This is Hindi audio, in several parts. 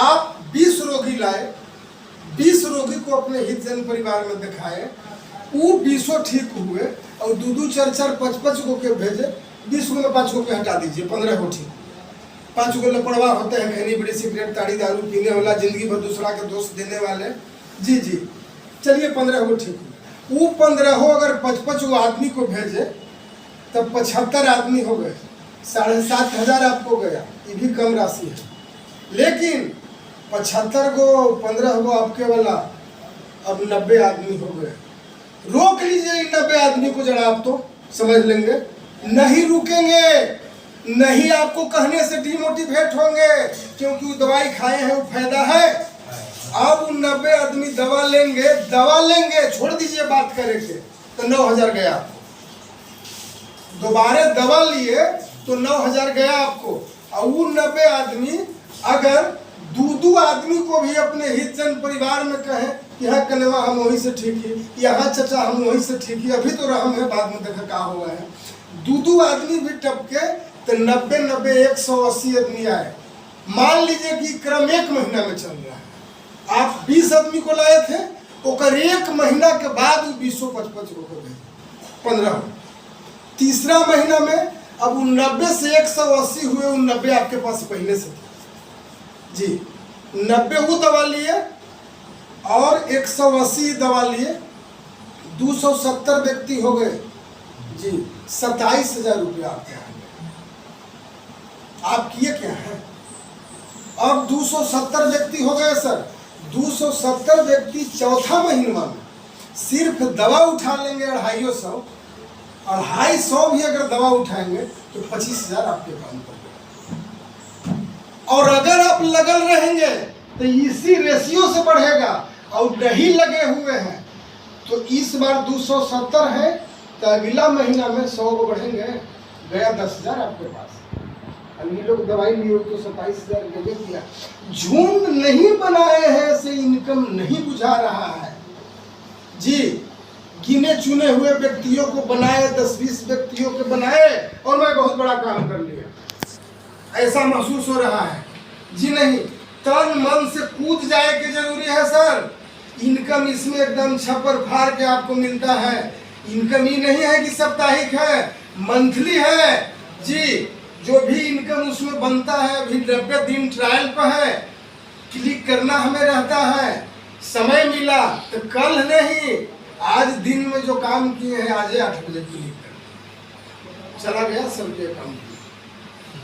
आप 20 रोगी लाए, 20 रोगी को अपने हित जन परिवार में दिखाए, वो 20 ठीक हुए और 2-2, 4-4, 5-5 को के भेजे। 20 को में 5 को के हटा दीजिए, 15 को ठीक। 5 को लपड़वा होते हैं, खैनी बीड़ी सिगरेट ताड़ी दारू पीने वाला, जिंदगी भर दूसरा के दोस्त देने वाले। जी जी, चलिए 15 को ठीक हुए। वो 15 हो अगर 5-5 को आदमी को भेजे तब 75 आदमी हो गए, 7,500 आपको गया। ये भी कम राशि है, लेकिन 75 को 15 को आपके वाला अब 90 आदमी हो गए। रोक लीजिए इन 90 आदमी को जरा, आप तो समझ लेंगे। नहीं रुकेंगे, नहीं आपको कहने से डिमोटिवेट होंगे, क्योंकि वो दवाई खाए हैं, वो फायदा है। अब उन 90 आदमी दवा लेंगे, छोड़ दीजिए बात करे के, तो 9,000 गया आपको। दोबारा दवा लिए तो 9,000 गया आपको। और वो 90 आदमी अगर 2-2 आदमी को भी अपने हित जन परिवार में कहें कि यहाँ कनेवा हम वहीं से ठीक है, यहाँ चचा हम वहीं से ठीक है, अभी तो रहम है, बाद में देखा क्या हुआ है। 2-2 आदमी भी टपके तो 90-90 180 आदमी आए। मान लीजिए कि क्रम 1 महीना में चल रहा है। आप 20 आदमी को लाए थे, और 1 महीना के बाद 20-25 को भेजे, 15। तीसरा महीना में अब 90 से 180 हुए। 90 आपके पास पहले से थे जी। 90 वो दवा लिए और 180 दवा लिए, 270 व्यक्ति हो गए जी। 27,000 रुपया आपके हाथ में। आप किए क्या है? अब 270 व्यक्ति हो गए सर। 270 व्यक्ति चौथा महीना में सिर्फ दवा उठा लेंगे 250, 250 भी अगर दवा उठाएंगे तो 25,000 आपके काम पर। और अगर आप लगल रहेंगे तो इसी रेशियो से बढ़ेगा, और नहीं लगे हुए हैं तो इस बार 270 है तो अगला महीना में 100 को बढ़ेंगे, गया 10,000 आपके पास। अब ये लोग दवाई लिए तो 27,000 गए किया। झुंड नहीं बनाए हैं से इनकम नहीं बुझा रहा है जी। गिने चुने हुए व्यक्तियों को बनाए, 10-20 व्यक्तियों के बनाए और मैं बहुत बड़ा काम कर लिया, ऐसा महसूस हो रहा है जी। नहीं, तन मन से कूद जाए के जरूरी है सर। इनकम इसमें एकदम छप्पर फाड़ के आपको मिलता है। इनकम ही नहीं है कि साप्ताहिक है, मंथली है जी। जो भी इनकम उसमें बनता है अभी 90 दिन ट्रायल पर है। क्लिक करना हमें रहता है, समय मिला तो कल नहीं, आज दिन में जो काम किए हैं आज 8 बजे क्लिक कर चला गया सबके काम।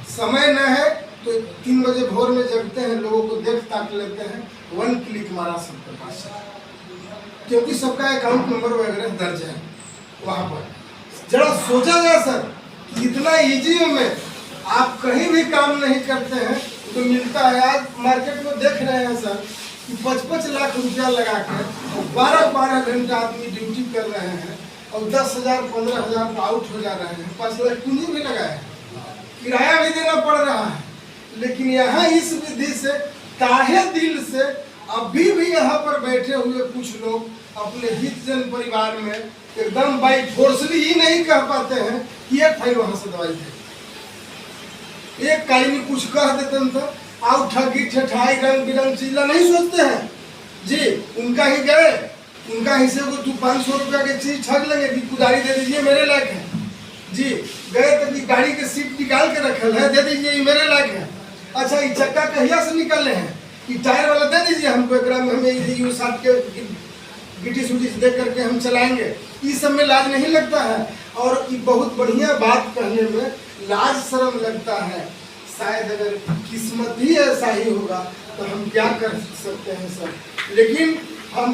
समय न है तो 3 बजे भोर में जगते हैं, लोगों को देख ताक लेते हैं, 1 क्लिक मारा सबके पास, क्योंकि सबका अकाउंट नंबर वगैरह दर्ज है वहाँ पर। जरा सोचा जाए सर कि इतना इजी में आप कहीं भी काम नहीं करते हैं तो मिलता है। आज मार्केट में देख रहे हैं सर कि 5-5 लाख रुपया लगा कर 12-12 घंटा आदमी ड्यूटी कर रहे हैं और 10,000 15,000 आउट हो जा रहे हैं। 5 लाख पूंजी भी लगाए हैं, किराया भी देना पड़ रहा है। लेकिन यहाँ इस विधि से ताहे दिल से अभी भी यहाँ पर बैठे हुए कुछ लोग अपने हित जन परिवार में एकदम बाई फोर्सली ही नहीं कह पाते हैं कि एक फाइल वहां से दवाई दे। एक काई में कुछ कह देते हैं तो आओ ठगी ठठाई रंग बिरंग चीज नहीं सोचते हैं जी। उनका ही गए, उनका हिस्से को 500 रुपया की चीज ठग लेंगे कि कुदारी दे दीजिए मेरे लायक है जी। गए तो गाड़ी के सीट निकाल के रखल है, दे दीजिए ये मेरे लायक है। अच्छा ये चक्का कहिया से निकले हैं, कि टायर वाला दे दीजिए हमको, एक में हमें यूँ साथ के गिटी सुटी दे करके हम चलाएंगे। इस सब में लाज नहीं लगता है। और ये बहुत बढ़िया बात कहने में लाज शर्म लगता है। शायद अगर किस्मत ही ऐसा ही होगा तो हम क्या कर सकते हैं सर। लेकिन हम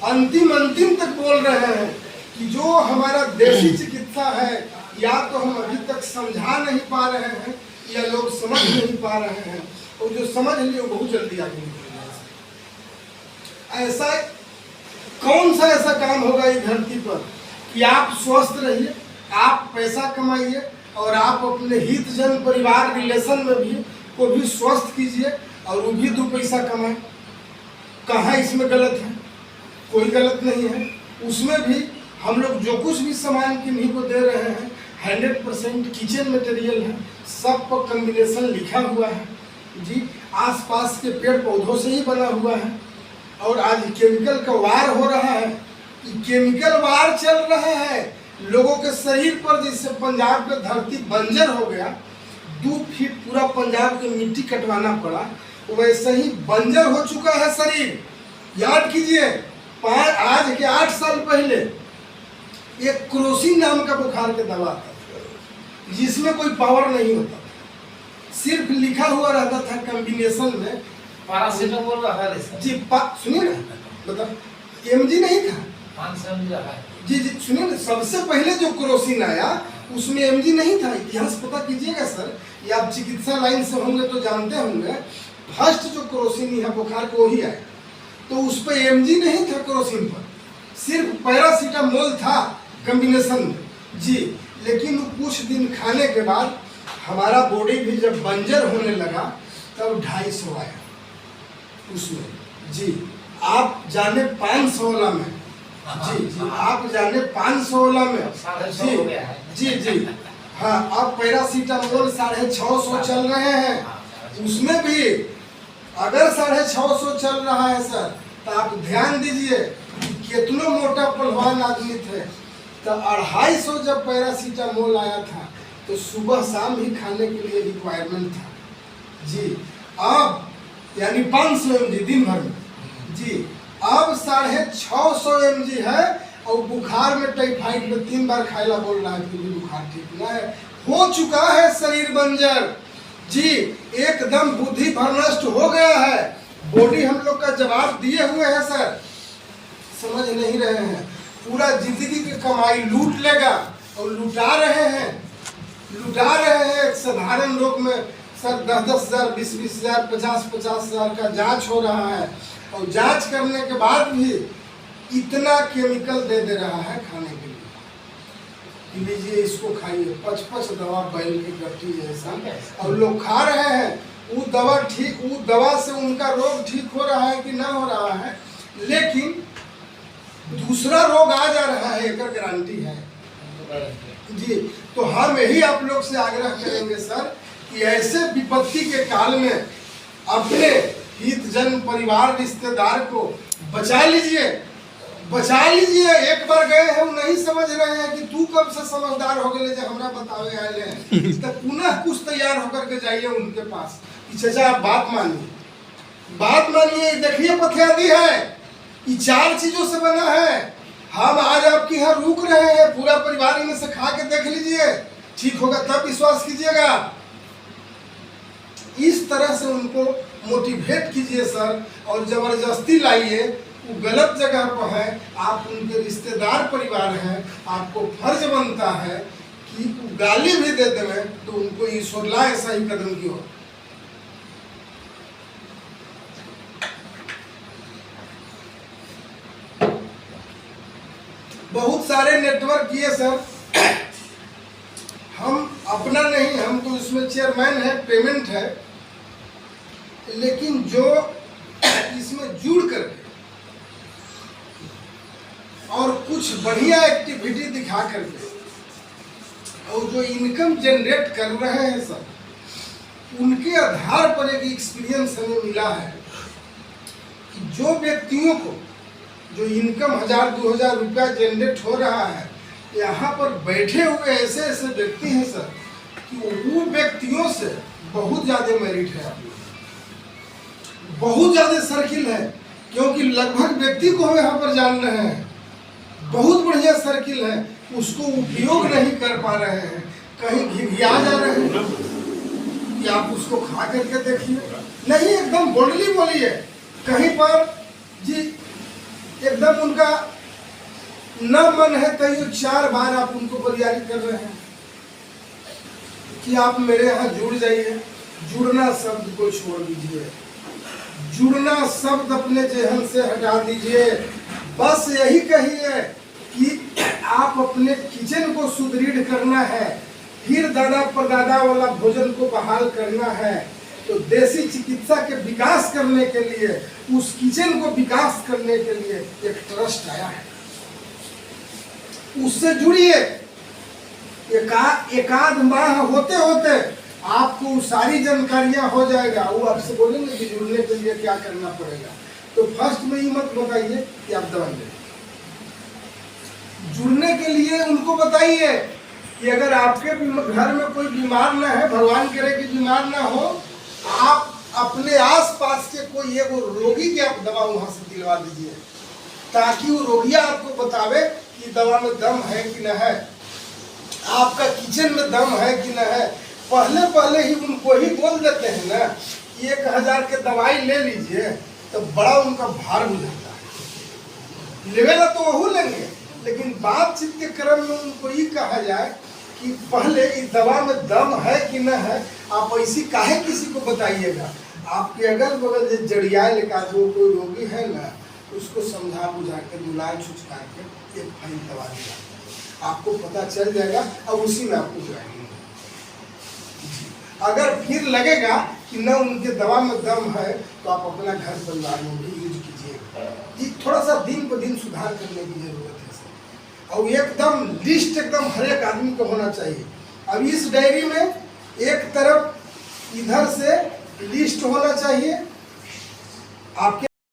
अंतिम तक बोल रहे हैं कि जो हमारा देसी चिकित्सा है, या तो हम अभी तक समझा नहीं पा रहे हैं या लोग समझ नहीं पा रहे हैं, और जो समझ लिए वो बहुत जल्दी आगे निकल जाए। ऐसा कौन सा ऐसा काम होगा इस धरती पर कि आप स्वस्थ रहिए, आप पैसा कमाइए और आप अपने हित जन परिवार रिलेशन में भी को भी स्वस्थ कीजिए और वो भी 2 पैसा कमाए। कहाँ इसमें गलत है? कोई गलत नहीं है। उसमें भी हम लोग जो कुछ भी सामान किन्हीं को दे रहे हैं 100% किचन मटेरियल है, सब पर कॉम्बिनेशन लिखा हुआ है जी आसपास के पेड़ पौधों से ही बना हुआ है। और आज केमिकल का वार हो रहा है, केमिकल वार चल रहा है लोगों के शरीर पर। जैसे पंजाब में धरती बंजर हो गया, 2 फीट पूरा पंजाब की मिट्टी कटवाना पड़ा, वैसे ही बंजर हो चुका है शरीर। याद कीजिए, आज के 8 साल पहले एक क्रोसिन नाम का बुखार का दवा था जिसमें कोई पावर नहीं होता, सिर्फ लिखा हुआ रहता था कॉम्बिनेशन में पैरासीटामोल रहा है जी। सुनिए ना, मतलब एमजी नहीं था, 500 ml रहा है। जी जी सुनिए ना, सबसे पहले जो क्रोसिन आया उसमें एमजी नहीं था। इतिहास पता कीजिएगा सर, ये आप चिकित्सा लाइन से होंगे तो जानते होंगे। फर्स्ट जो क्रोसिन है बुखार को वही आया, तो उस पर एमजी नहीं था, क्रोसिन पर सिर्फ पैरासीटामोल था कॉम्बिनेशन में जी। लेकिन वो कुछ दिन खाने के बाद हमारा बॉडी भी जब बंजर होने लगा तब 250 आया उसमें जी। आप जाने 500 वाला में जी जी, आप जाने 500 वाला में जी जी जी हाँ। अब पैरासीटामोल 650 चल रहे हैं, उसमें भी अगर 650 चल रहा है सर, तो आप ध्यान दीजिए कि कितना मोटा पहलवान आदमी थे, तो 250 जब पैरासीटामोल आया था तो सुबह शाम ही खाने के लिए रिक्वायरमेंट था जी। अब यानी 500 mg दिन भर में जी। अब 650 mg है, और बुखार में टाइफाइड में 3 बार खाइला बोल रहा है, फिर भी बुखार ठीक ना है। हो चुका है शरीर बंजर जी, एकदम बुद्धि भ्रष्ट हो गया है। बॉडी हम लोग का जवाब दिए हुए है सर, समझ नहीं रहे हैं। पूरा जिंदगी की कमाई लूट लेगा, और लुटा रहे हैं एक साधारण रोग में सर 10-10 हज़ार, 20-20 हज़ार, 50-50 हज़ार का जांच हो रहा है, और जांच करने के बाद भी इतना केमिकल दे रहा है खाने के लिए कि लीजिए इसको खाइए, 55 दवा बैल की गट्टी जैसा, और लोग खा रहे हैं। वो दवा से उनका रोग ठीक हो रहा है कि ना हो रहा है, लेकिन दूसरा रोग आ जा रहा है, एक गारंटी है जी। तो हम यही आप लोग से आग्रह करेंगे सर कि ऐसे विपत्ति के काल में अपने हित जन परिवार रिश्तेदार को बचा लीजिए। एक बार गए हैं, वो नहीं समझ रहे हैं कि तू कब से समझदार हो गए जब हमरा बतावे आए हैं, तो पुनः कुछ तैयार होकर के जाइए उनके पास कि चाचा आप बात मानिए। देखिए पथ्यादी है, ये 4 चीजों से बना है। हम आज आपके यहाँ रुक रहे हैं, पूरा परिवार इनमें से खा के देख लीजिए, ठीक होगा तब विश्वास कीजिएगा। इस तरह से उनको मोटिवेट कीजिए सर, और जबरदस्ती लाइए। वो गलत जगह पर है, आप उनके रिश्तेदार परिवार हैं, आपको फर्ज बनता है कि गाली भी दे देवे तो उनको ईश्वर लाए सही कदम की ओर। बहुत सारे नेटवर्क किए सर, हम अपना नहीं, हम तो इसमें चेयरमैन है, पेमेंट है, लेकिन जो इसमें जुड़ करके और कुछ बढ़िया एक्टिविटी दिखा करके और जो इनकम जनरेट कर रहे हैं सर, उनके आधार पर एक एक्सपीरियंस हमें मिला है कि जो व्यक्तियों को जो इनकम 1000-2000 रुपया जनरेट हो रहा है, यहाँ पर बैठे हुए ऐसे ऐसे व्यक्ति हैं सर कि वो व्यक्तियों से बहुत ज़्यादा मेरिट है, बहुत ज़्यादा सर्किल है, क्योंकि लगभग व्यक्ति को हम यहाँ पर जान रहे हैं। बहुत बढ़िया सर्किल है, उसको उपयोग नहीं कर पा रहे हैं, कहीं घिघिया जा रहे हैं कि आप उसको खा करके देखिए। नहीं, एकदम बोल्डली बोलिए, कहीं पर जी एकदम उनका न मन है तो 4 बार आप उनको बरियारी कर रहे हैं कि आप मेरे यहाँ जुड़ जाइए। जुड़ना शब्द को छोड़ दीजिए, जुड़ना शब्द अपने जेहन से हटा दीजिए। बस यही कहिए कि आप अपने किचन को सुदृढ़ करना है, फिर दादा परदादा वाला भोजन को बहाल करना है। तो देसी चिकित्सा के विकास करने के लिए, उस किचन को विकास करने के लिए एक ट्रस्ट आया है, उससे जुड़िए। एकाध माह होते होते आपको सारी जानकारियां हो जाएगा। वो आपसे बोलेंगे कि जुड़ने के लिए क्या करना पड़ेगा। तो फर्स्ट में ही मत बताइए कि आप दवाई लें। जुड़ने के लिए उनको बताइए कि अगर आपके घर में कोई बीमार ना है, भगवान करे कि बीमार ना हो, आप अपने आसपास के कोई एक रोगी की आप दवा वहां से दिलवा दीजिए, ताकि वो रोगिया आपको बतावे कि दवा में दम है कि न है, आपका किचन में दम है कि न है। पहले ही उनको ही बोल देते हैं ना कि 1000 के दवाई ले लीजिए, तो बड़ा उनका भार हो जाता है। लेवेला तो वो लेंगे, लेकिन बातचीत के क्रम में उनको ये कहा जाए कि पहले इस दवा में दम है कि न है, आप ऐसी काहे किसी को बताइएगा। आपके अगल बगल जो जड़िया लेकर जो कोई रोगी है ना, उसको समझा बुझा के बुला छुचका के एक फाइल दवा दिया, आपको पता चल जाएगा और उसी में आपको ज्वाइन। अगर फिर लगेगा कि न उनके दवा में दम है, तो आप अपना घर परिवार में भी यूज कीजिए। थोड़ा सा दिन ब दिन सुधार करने की जरूरत है सर। और एकदम लिस्ट एकदम हर एक आदमी को होना चाहिए। अब इस डायरी में एक तरफ इधर से लिस्ट होना चाहिए आपके